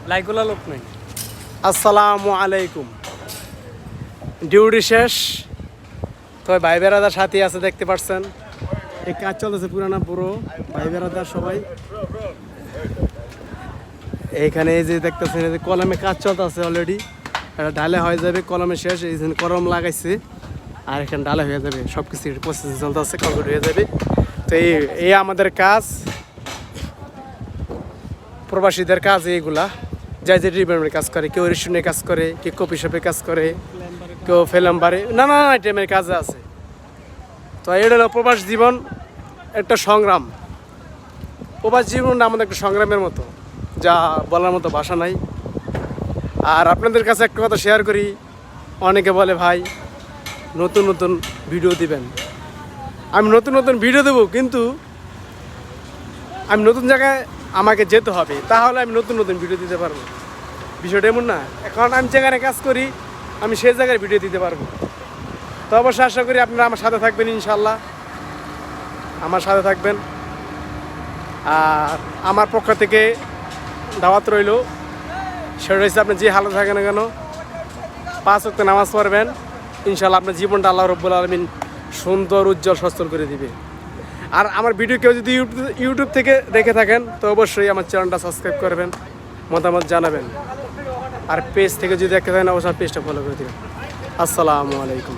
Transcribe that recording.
লাইকগুলা লোক নেই। আসসালামু আলাইকুম। ডিউটি শেষ, তো ভাই বেড়াদার সাথে আছে, দেখতে পাচ্ছেন এই কাজ চলতেছে পুরানা পুরো ভাই বেড়াদার সবাই এইখানে। এই যে দেখতেছেন এই যে কলমে কাজ চলতেছে অলরেডি, এটা ডালে হয়ে যাবে, কলমে শেষ, এই যে কলম লাগাইছে আর এখানে ডালে হয়ে যাবে, সব কিছু প্রসেস চলতেছে, কমপ্লিট হয়ে যাবে। তো এই আমাদের কাজ, প্রবাসীদের কাজ এইগুলা, যাই যে ডিপার্টমেন্টের কাজ করে, কেউ রেস্টুরেন্টে কাজ করে, কেউ কফি শপে কাজ করে, কেউ ফেলাম্বারে, নানা টাইমের কাজে আছে। তো এটা হলো প্রবাস জীবন, একটা সংগ্রাম। প্রবাস জীবনটা আমাদের একটা সংগ্রামের মতো, যা বলার মতো ভাষা নাই। আর আপনাদের কাছে একটা কথা শেয়ার করি, অনেকে বলে ভাই নতুন নতুন ভিডিও দিবেন। আমি নতুন নতুন ভিডিও দেবো, কিন্তু আমি নতুন জায়গায় আমাকে যেতে হবে, তাহলে আমি নতুন নতুন ভিডিও দিতে পারবো। বিষয়টা এমন না, এখন আমি যেখানে কাজ করি আমি সেই জায়গায় ভিডিও দিতে পারবো। তো অবশ্যই আশা করি আপনারা আমার সাথে থাকবেন, ইনশাল্লাহ আমার সাথে থাকবেন। আর আমার পক্ষ থেকে দাওয়াত রইল, সেটা হচ্ছে আপনি যে হালত থাকেন না কেন 5 ওয়াক্ত নামাজ পড়বেন, ইনশাল্লাহ আপনার জীবনটা আল্লাহ রব্বুল আলামিন সুন্দর উজ্জ্বল সচ্ছল করে দিবে। আর আমার ভিডিও কেউ যদি ইউটিউব থেকে দেখে থাকেন তো অবশ্যই আমার চ্যানেলটা সাবস্ক্রাইব করবেন, মতামত জানাবেন। আর পেজ থেকে যদি দেখতে থাকেন অবশ্যই পেজটা ফলো করে দেবেন। আসসালামু আলাইকুম।